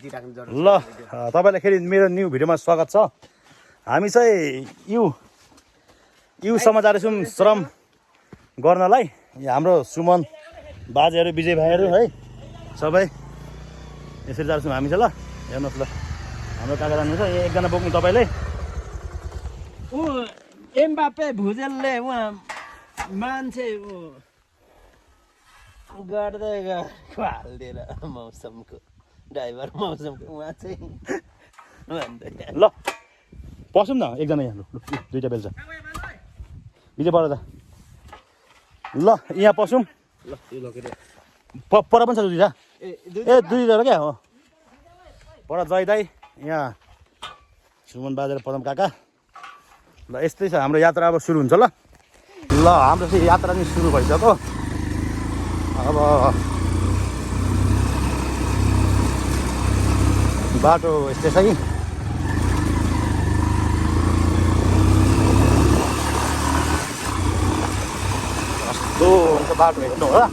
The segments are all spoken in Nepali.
ल तपाईलाई फेरि मेरो न्यू भिडियोमा स्वागत छ। हामी चाहिँ यु समाचार छौँ श्रम गर्नलाई। हाम्रो सुमन बाजेहरू विजय भाइहरू है सबै यसरी जान्छौँ हामी चाहिँ। ल हेर्नुहोस् ल हाम्रो काका जानुहुन्छ यहाँ एकजना बोक्नु तपाईँले। एमबापे भुजेलले उहाँ मान्छे गर्दै हालिदिएर मौसमको ड्राइभर मौसमको उहाँ चाहिँ ल पसौँ न एकजना यहाँ दुईवटा बेल्छ विजय पर ल यहाँ पसौँ। पर पनि छ दुईवटा दुईवटा क्या हो पर जय दाई यहाँ सुमन बाजेर पदम काका। ल यस्तै छ हाम्रो यात्रा अब सुरु हुन्छ। ल हाम्रो चाहिँ यात्रा नै सुरु भइसक्यो। अब बाटो यस्तै छ कि कस्तो हुन्छ बाटो हेर्नु होला।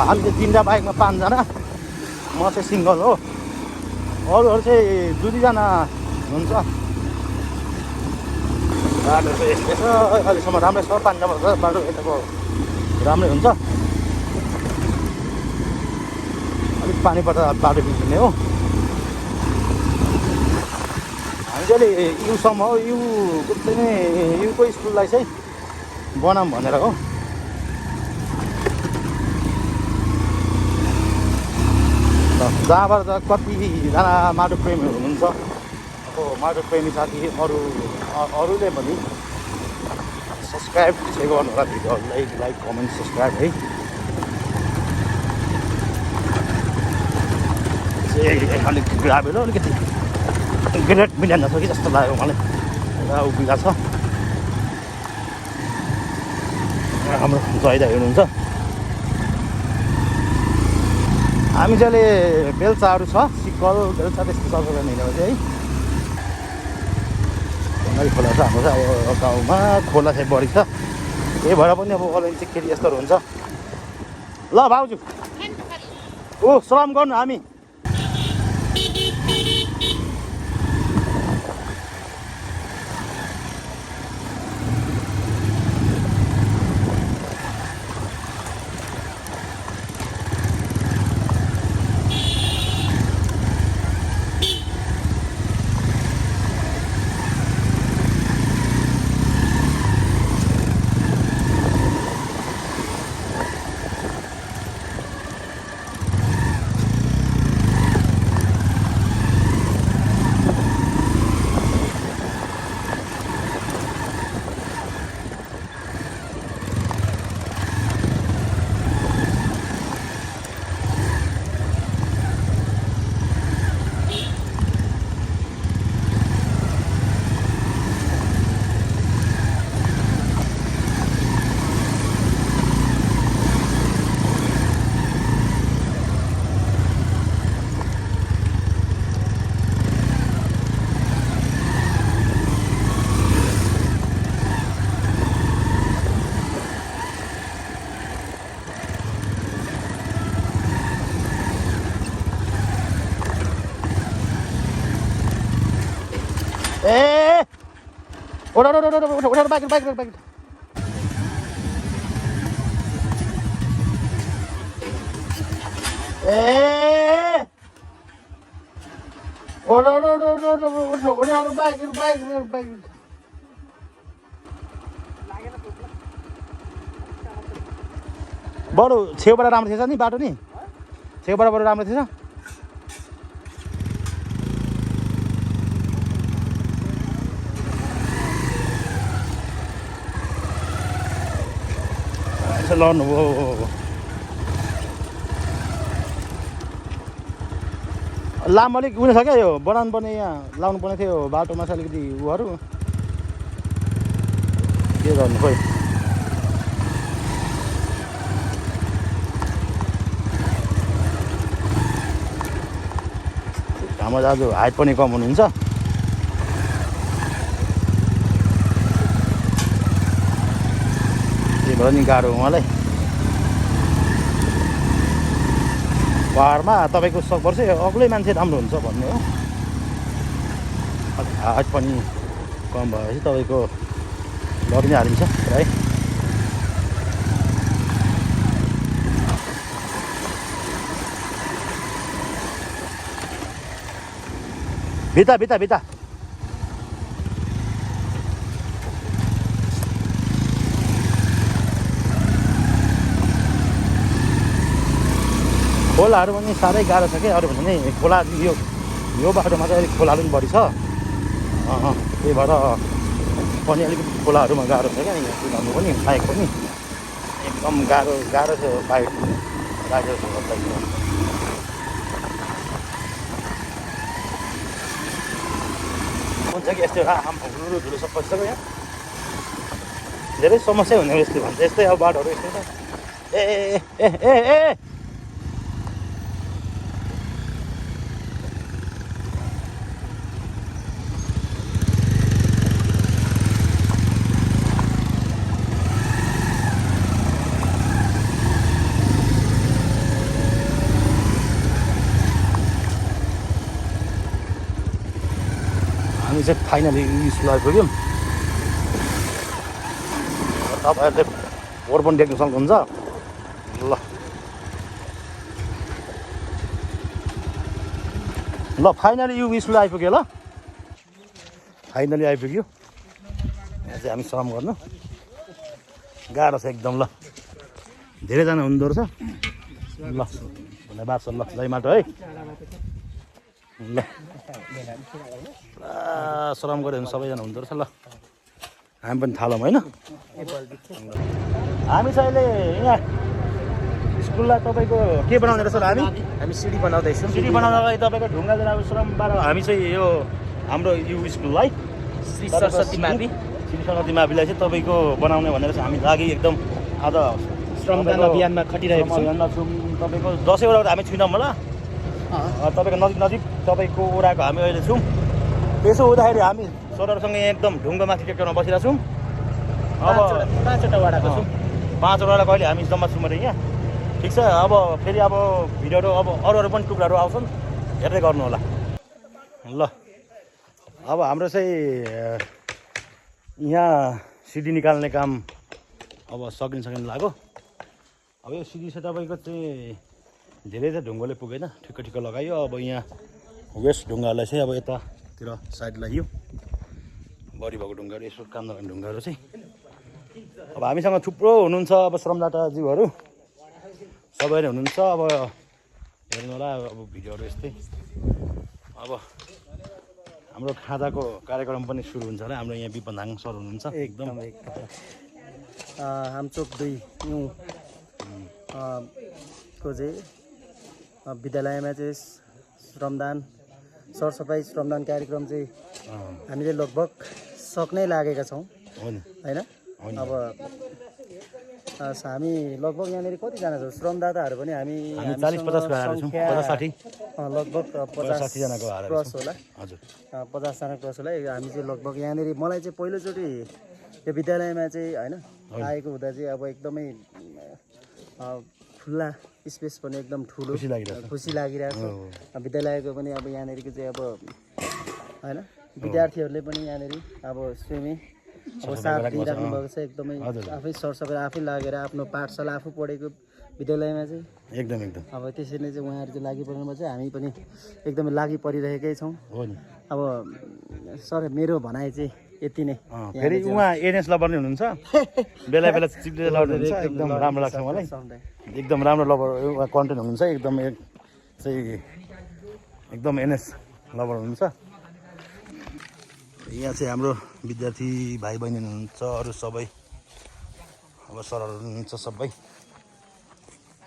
हामी चाहिँ तिनवटा बाइकमा पाँचजना, म चाहिँ सिङ्गल हो, अरूहरू चाहिँ दुईजना हुन्छ। बाटो चाहिँ यस्तै छ अहिलेसम्म राम्रै छ। पानी जमा छ बाटो यताको राम्रै हुन्छ। अलिक पानी पर्दा बाटो बिग्रिने हो। हामी चाहिँ युसम्म हो, युको चाहिँ युको स्कुललाई चाहिँ बनाऊँ भनेर हो। जहाँबाट त कतिजना माटो प्रेमीहरू हुनुहुन्छ। अब माटो प्रेमी साथी अरूले पनि सब्सक्राइब चाहिँ गर्नु होला भिडियोहरूलाई, लाइक कमेन्ट सब्सक्राइब है। अलिक ग्राभेल अलिकति ग्रेट मिलान छ कि जस्तो लाग्यो मलाई। एउटा उभिला छ हाम्रो जयदा हुनुहुन्छ। हामी चाहिँ बेलचाहरू छ सिक्कल बेलचा त्यस्तो चल्छ हिँडेको चाहिँ है। ढङ्गरी खोला छ हाम्रो चाहिँ अब गाउँमा खोला चाहिँ बढी छ। त्यही भएर पनि अब अलैँची चाहिँ खेती यस्तोहरू हुन्छ। ल भाउजू सलाम गर्नु हामी। उठा बाइक बरु छेउबाट राम्रो थिएछ नि बाटो नि, छेउबाट बरु राम्रो थिएछ। लड्नु हो लामो अलिक उयो छ क्या, यो बनाउनु पर्ने यहाँ लाउनु पर्ने थियो बाटोमा छ अलिकति उहरू के गर्नु खोइ। हाम्रो दाजु हाइट पनि कम हुनुहुन्छ। त्यही भएर नि गाह्रो उहाँलाई। पाहाडमा तपाईँको सकभर चाहिँ अग्लै मान्छे राम्रो हुन्छ भन्ने हो। हात पनि कम भएपछि तपाईँको लगी नै हालिन्छ है। भित्ता भित्ता भित्ता खोलाहरू पनि साह्रै गाह्रो छ क्या। अरू भने खोला यो बाटोमा चाहिँ अलिक खोलाहरू पनि बढी छ। त्यही भएर पनि अलिकति खोलाहरूमा गाह्रो छ क्या। यहाँ कुदाउनु पनि बाइक पनि एकदम गाह्रो छ बाइक राइडर्सहरूलाई। हुन्छ कि यस्तै ठुलो ठुलो सब पैसा यहाँ धेरै समस्या हुने यस्तै भन्छ। यस्तै अब बाटोहरू यस्तै छ। ए ए ए ए हामी चाहिँ फाइनली स्कुल आइपुग्यौँ। तपाईँहरूले फोहोर पनि देख्न सक्नुहुन्छ। ल फाइनली यो स्कुल आइपुग्यो। ल फाइनली आइपुग्यो। यहाँ चाहिँ हामी श्रम गर्नु गाह्रो छ एकदम। ल धेरैजना हुँदो रहेछ। ल धन्यवाद छ। ल जय माटो है। ल पुरा श्रम गऱ्यो भने सबैजना हुँदो रहेछ। ल हामी पनि थालौँ होइन। हामी चाहिँ अहिले यहाँ स्कुललाई तपाईँको के बनाउँदै रहेछ? हामी सिडी बनाउँदैछौँ। सिडी बनाउँदाखेरि तपाईँको ढुङ्गा जनाको श्रमबाट हामी चाहिँ यो हाम्रो यो स्कुललाई श्री सरस्वती मावि चाहिँ तपाईँको बनाउने भनेर चाहिँ हामी लागि एकदम आज श्रमदान अभियानमा खटिरहेको छौँ। तपाईँको 10 वटा हामी छुइनौँ होला। तपाईँको नजिक तपाईँको ओडाको हामी अहिले छौँ। त्यसो हुँदाखेरि हामी सरहरूसँग एकदम ढुङ्गामाथि टेक्टरमा बसिरहेको छौँ। अब 5वटा वडाको छौँ। 5 वटाको अहिले हामी जम्मा छौँ अरे यहाँ। ठिक छ। अब फेरि अब भिडियोहरू अब अरू पनि टुक्राहरू आउँछन्, हेर्दै गर्नु होला। ल अब हाम्रो चाहिँ यहाँ सिडी निकाल्ने काम अब सकिन लाग्यो। अब यो सिडी चाहिँ तपाईँको चाहिँ धेरै चाहिँ ढुङ्गाले पुगेन, ठिक्क लगायो। अब यहाँ वेस्ट ढुङ्गाहरूलाई चाहिँ अब यतातिर साइड लगाइयो। बढी भएको ढुङ्गाहरू यसो काम नगर्ने ढुङ्गाहरू चाहिँ अब हामीसँग थुप्रो हुनुहुन्छ। अब श्रमदाताज्यूहरू सबै नै हुनुहुन्छ। अब हेर्नु होला अब भिडियोहरू यस्तै। अब हाम्रो खाजाको कार्यक्रम पनि सुरु हुन्छ होला। हाम्रो यहाँ विपन्दाङ सर हुनुहुन्छ एकदम हामचोक 2 न्यू को चाहिँ विद्यालयमा चाहिँ श्रमदान सरसफाइ श्रमदान कार्यक्रम चाहिँ हामीले लगभग सक्नै लागेका छौँ होइन। अब हामी लगभग यहाँनिर कतिजना छौँ श्रमदाताहरू पनि हामी 40-50 लगभग 50 जनाको क्रस होला। हजुर 50 जना क्रस होला। हामी चाहिँ लगभग यहाँनिर मलाई चाहिँ पहिलोचोटि यो विद्यालयमा चाहिँ होइन आएको हुँदा चाहिँ अब एकदमै खुल्ला स्पेस पनि एकदम ठुलो खुसी लागिरहेको छ। विद्यालयको पनि अब यहाँनिरको चाहिँ अब होइन विद्यार्थीहरूले पनि यहाँनिर अब स्विमिङ अब साथ दिइराख्नु भएको छ। एकदमै आफै सरसफाइ आफै लागेर आफ्नो पाठशाला आफू पढेको विद्यालयमा चाहिँ एकदम अब त्यसरी नै चाहिँ उहाँहरू चाहिँ लागि पर्नुमा चाहिँ हामी पनि एकदमै लागि परिरहेकै छौँ। अब सर मेरो भनाइ चाहिँ यति नै। फेरि उहाँ एनएस लभर नै हुनुहुन्छ। बेला बेला चिप्लेर लड्नुहुन्छ। एकदम राम्रो लाग्छ मलाई। एकदम राम्रो लभर उहाँ कन्टेन्ट हुनुहुन्छ। एकदम चाहिँ एकदम एनएस लभर हुनुहुन्छ। यहाँ चाहिँ हाम्रो विद्यार्थी भाइ बहिनी हुनुहुन्छ। अरू सबै अब सरहरू हुनुहुन्छ सबै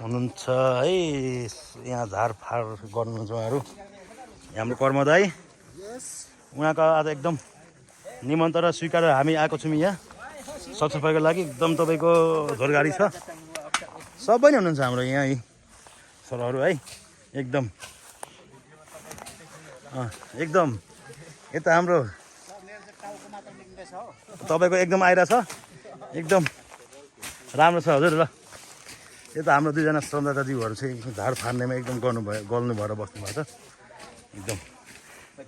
हुनुहुन्छ है। यहाँ झारफार गर्नुहुन्छ उहाँहरू। हाम्रो कर्मदाई उहाँको आज एकदम निमन्त्रणा स्वीकार हामी आएको छौँ यहाँ सरसफाइको लागि। एकदम तपाईँको झोरगाडी छ। सबै नै हुनुहुन्छ हाम्रो यहाँ सरहरू है। एकदम एकदम यता हाम्रो तपाईँको एकदम आइरहेछ। एकदम राम्रो छ हजुर। ल यता हाम्रो दुईजना श्रमदाताज्यूहरू चाहिँ झाड फार्नेमा एकदम गल्नु भएर बस्नु भएको छ एकदम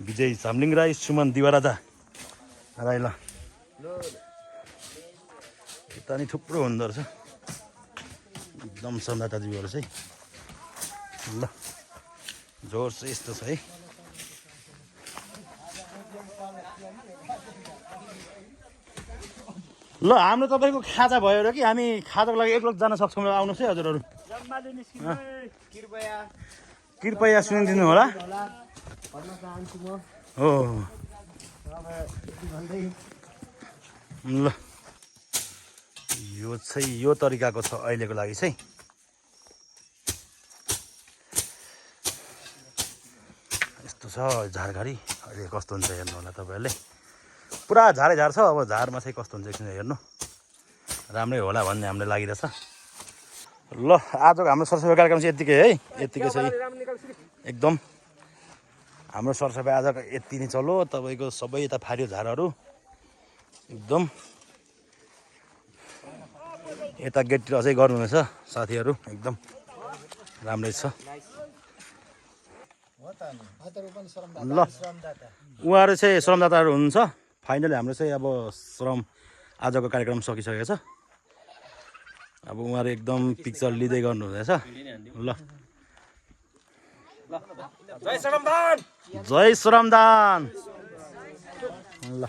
विजय चामलिङ राई सुमन दिवाराजा राई ल यता नि थुप्रो हुँदो रहेछ एकदम श्रमदाताज्यूहरू चाहिँ ल जोर चाहिँ यस्तो छ है ल हाम्रो तपाईँको खाजा भयो र कि हामी खाजाको लागि एकलग जान सक्छौँ आउनुहोस् है हजुरहरू कृपया सुनिदिनु होला हो ल यो चाहिँ यो तरिकाको छ अहिलेको लागि चाहिँ यस्तो छ झारघारी अहिले कस्तो हुन्छ हेर्नु होला तपाईँहरूले पुरा झारै झार छ अब झारमा चाहिँ कस्तो हुन्छ एकछिन हेर्नु राम्रै होला भन्ने हामीलाई लागिरहेछ ल आजको हाम्रो सरसफाइ कार्यक्रम चाहिँ यत्तिकै है यत्तिकै चाहिँ एकदम हाम्रो सरसफाइ आज यति नै चल्यो तपाईँको सबै यता फार्यो झारहरू एकदम यता गेटतिर अझै गर्नुहुनेछ साथीहरू एकदम राम्रै छ ल उहाँहरू चाहिँ श्रमदाताहरू हुनुहुन्छ फाइनली हाम्रो चाहिँ अब श्रम आजको कार्यक्रम सकिसकेको छ अब उहाँहरू एकदम पिक्चर लिँदै गर्नुहुँदैछ ल जय श्रमदान ल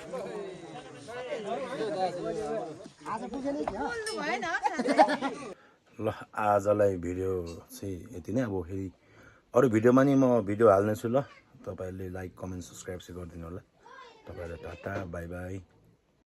ल आजलाई भिडियो चाहिँ यति नै अब फेरि अरू भिडियोमा नि म भिडियो हाल्नेछु ल तपाईँहरूले लाइक कमेन्ट सब्सक्राइब चाहिँ गरिदिनु होला तपाईँहरूलाई टाटा बाई बाई